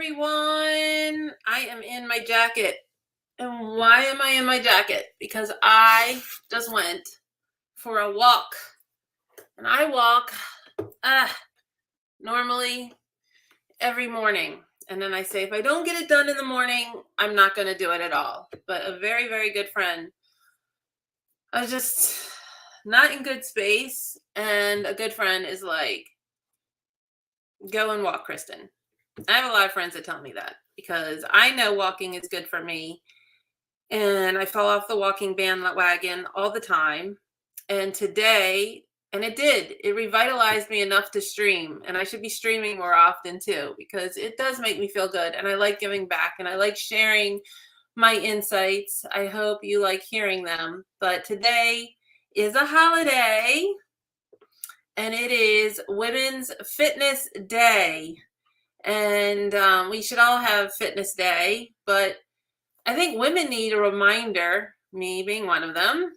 everyone. I am in my jacket. And why am I in my jacket? Because I just went for a walk. And I walk normally every morning. And then I say, if I don't get it done in the morning, I'm not going to do it at all. But a very, very good friend, I was just not in good space. And a good friend is like, go and walk, Kristen. I have a lot of friends that tell me that because I know walking is good for me. And I fell off the walking bandwagon all the time. And today, and it revitalized me enough to stream. And I should be streaming more often too, because it does make me feel good. And I like giving back and I like sharing my insights. I hope you like hearing them. But today is a holiday and it is Women's Fitness Day. And we should all have Fitness Day, but I think women need a reminder, me being one of them,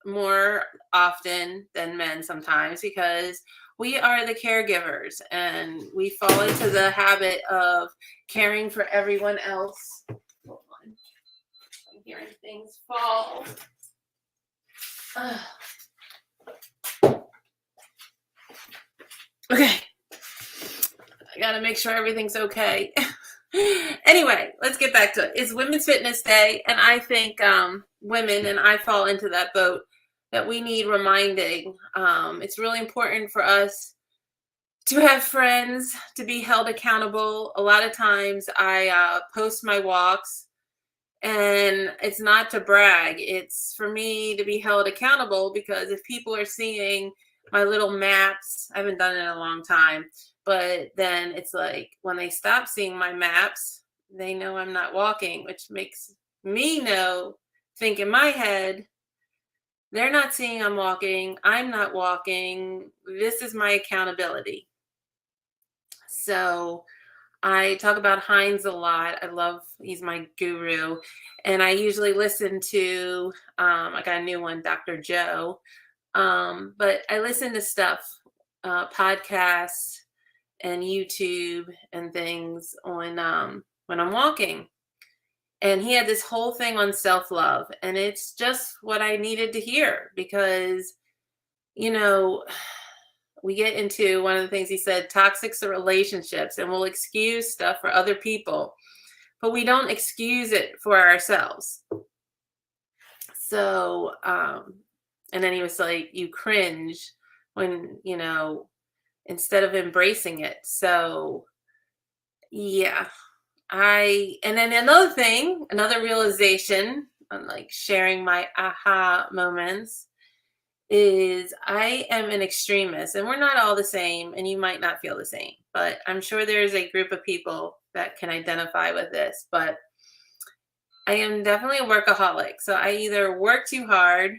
more often than men sometimes, because we are the caregivers and we fall into the habit of caring for everyone else. Hold on. I'm hearing things fall. Okay. I got to make sure everything's okay. Anyway, let's get back to it. It's Women's Fitness Day, and I think women, and I fall into that boat, that we need reminding. It's really important for us to have friends, to be held accountable. A lot of times I post my walks, and it's not to brag. It's for me to be held accountable, because if people are seeing my little maps, I haven't done it in a long time, but then it's like when they stop seeing my maps, they know I'm not walking, which makes me think in my head, they're not seeing I'm walking. I'm not walking. This is my accountability. So I talk about Heinz a lot. He's my guru. And I usually listen to, I got a new one, Dr. Joe. But I listen to stuff, podcasts and YouTube and things on when I'm walking. And he had this whole thing on self-love, and it's just what I needed to hear, because we get into one of the things he said, toxic relationships, and we'll excuse stuff for other people, but we don't excuse it for ourselves. So and then he was like, you cringe when instead of embracing it. So yeah, and then another realization on like sharing my aha moments is I am an extremist, and we're not all the same, and you might not feel the same, but I'm sure there's a group of people that can identify with this. But I am definitely a workaholic. So I either work too hard,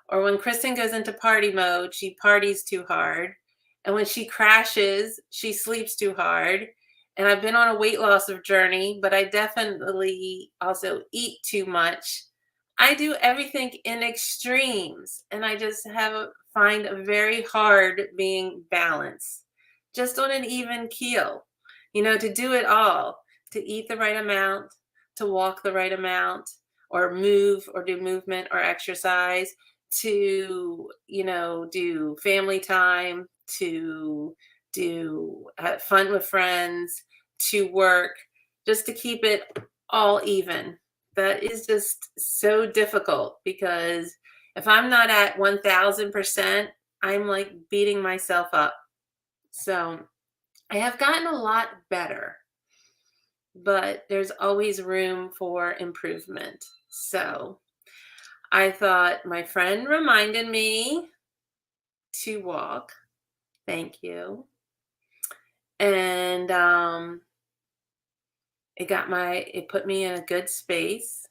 or when Kristen goes into party mode, she parties too hard. And when she crashes, she sleeps too hard. And I've been on a weight loss journey, but I definitely also eat too much. I do everything in extremes, and I just find it very hard being balanced, just on an even keel, to do it all, to eat the right amount, to walk the right amount, or move or do movement or exercise, to, do family time, to do have fun with friends, to work, just to keep it all even. That is just so difficult, because if I'm not at 1000%, I'm like beating myself up. So I have gotten a lot better, but there's always room for improvement. So I thought my friend reminded me to walk. Thank you. And it put me in a good space,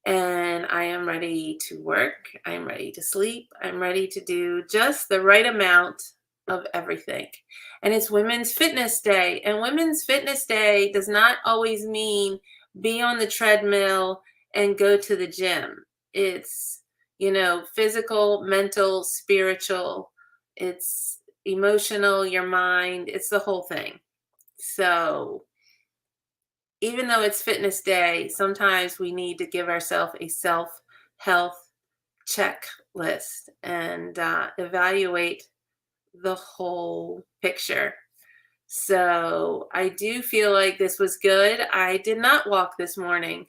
and I am ready to work. I'm ready to sleep. I'm ready to do just the right amount of everything. And it's Women's Fitness Day, and Women's Fitness Day does not always mean be on the treadmill and go to the gym. It's, physical, mental, spiritual, it's emotional, your mind, it's the whole thing. So even though it's fitness day, sometimes we need to give ourselves a self health checklist and evaluate the whole picture. So I do feel like this was good. I did not walk this morning,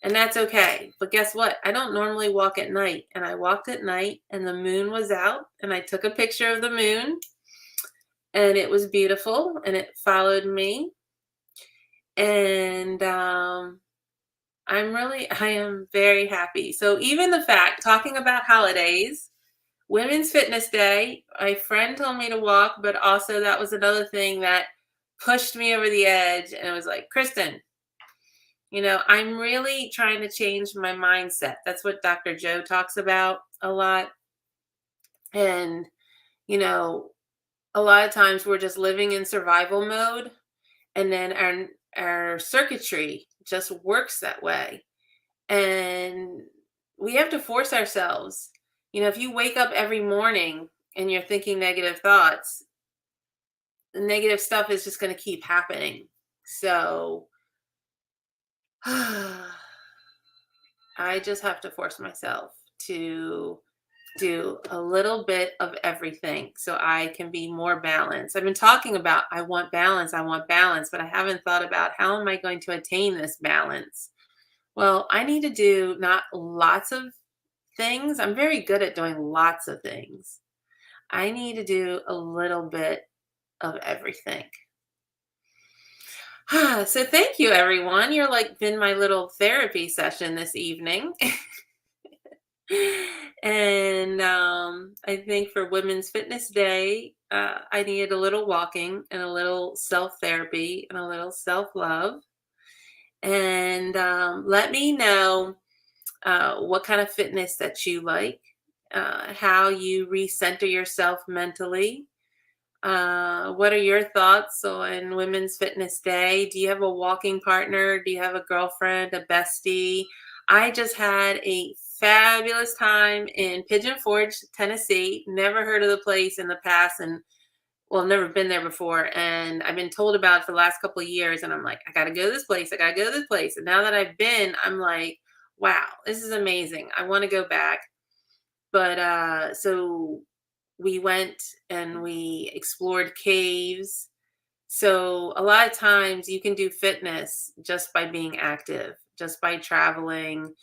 and that's okay. But guess what? I don't normally walk at night, and I walked at night, and the moon was out, and I took a picture of the moon, and it was beautiful, and it followed me. And I am very happy. So even the fact, talking about holidays, Women's Fitness Day, my friend told me to walk, but also that was another thing that pushed me over the edge. And it was like, Kristen, I'm really trying to change my mindset. That's what Dr. Joe talks about a lot. And, you know, a lot of times we're just living in survival mode, and then our circuitry just works that way. And we have to force ourselves. If you wake up every morning and you're thinking negative thoughts, the negative stuff is just going to keep happening. So I just have to force myself to do a little bit of everything so I can be more balanced. I've been talking about I want balance, but I haven't thought about how am I going to attain this balance? Well, I need to do not lots of things. I'm very good at doing lots of things. I need to do a little bit of everything. So thank you, everyone. You're like been my little therapy session this evening. And I think for Women's Fitness Day, I needed a little walking and a little self therapy and a little self love. And let me know what kind of fitness that you like, how you recenter yourself mentally. What are your thoughts on Women's Fitness Day? Do you have a walking partner? Do you have a girlfriend, a bestie? I just had a fabulous time in Pigeon Forge, Tennessee. Never heard of the place in the past, and well, never been there before. And I've been told about it for the last couple of years, and I'm like, I gotta go to this place. I gotta go to this place. And now that I've been, I'm like, wow, this is amazing. I want to go back. But so we went and we explored caves. So a lot of times you can do fitness just by being active, just by traveling,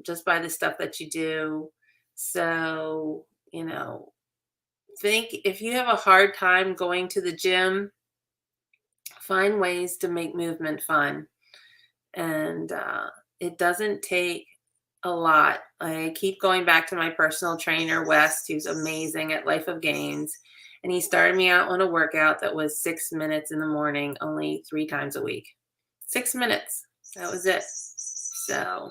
just by the stuff that you do. So, think if you have a hard time going to the gym, find ways to make movement fun. And it doesn't take a lot. I keep going back to my personal trainer, West, who's amazing at Life of Gains. And he started me out on a workout that was 6 minutes in the morning, only 3 times a week. 6 minutes. That was it. So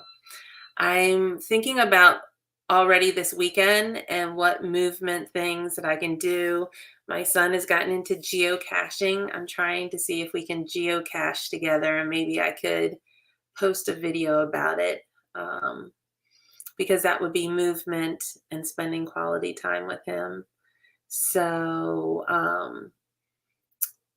I'm thinking about already this weekend and what movement things that I can do. My son has gotten into geocaching. I'm trying to see if we can geocache together, and maybe I could post a video about it, because that would be movement and spending quality time with him. So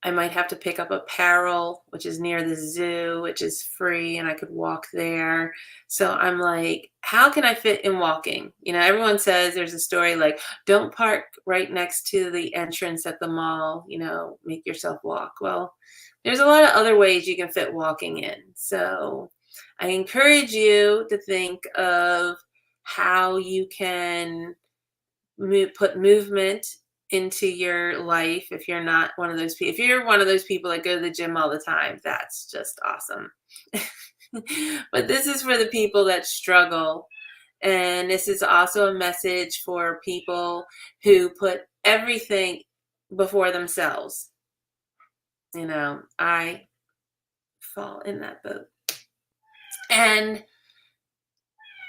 I might have to pick up apparel, which is near the zoo, which is free, and I could walk there. So I'm like, how can I fit in walking? Everyone says there's a story like, don't park right next to the entrance at the mall, make yourself walk. Well, there's a lot of other ways you can fit walking in. So I encourage you to think of how you can put movement into your life. If you're not one of those people, if you're one of those people that go to the gym all the time, that's just awesome. But this is for the people that struggle. And this is also a message for people who put everything before themselves. I fall in that boat. And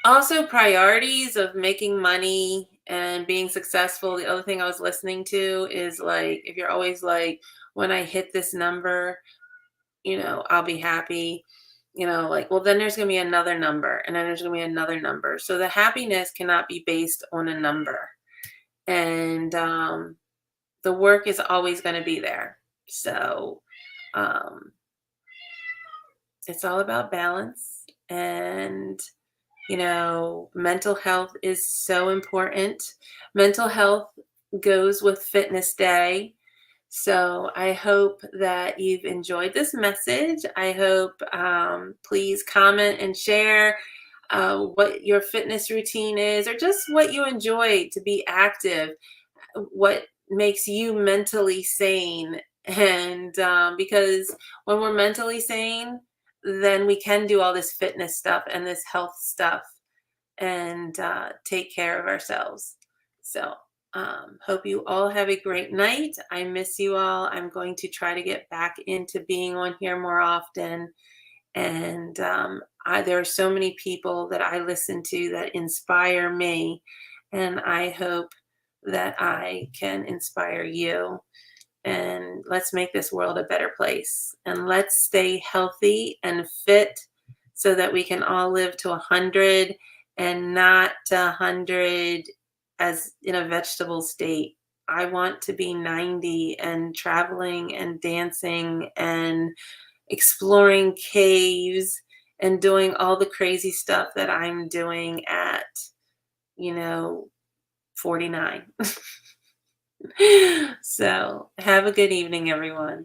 also priorities of making money and being successful. The other thing I was listening to is like, if you're always like, when I hit this number, I'll be happy, like, well, then there's going to be another number, and then there's going to be another number. So the happiness cannot be based on a number. And the work is always going to be there. So it's all about balance. And, mental health is so important. Mental health goes with Fitness Day. So I hope that you've enjoyed this message. I hope, please comment and share what your fitness routine is, or just what you enjoy to be active, what makes you mentally sane. And because when we're mentally sane, then we can do all this fitness stuff and this health stuff, and take care of ourselves. So, hope you all have a great night. I miss you all. I'm going to try to get back into being on here more often. And there are so many people that I listen to that inspire me. And I hope that I can inspire you. And let's make this world a better place. And let's stay healthy and fit so that we can all live to 100, and not 100 as in a vegetable state. I want to be 90 and traveling and dancing and exploring caves and doing all the crazy stuff that I'm doing at, you know, 49. So, have a good evening, everyone.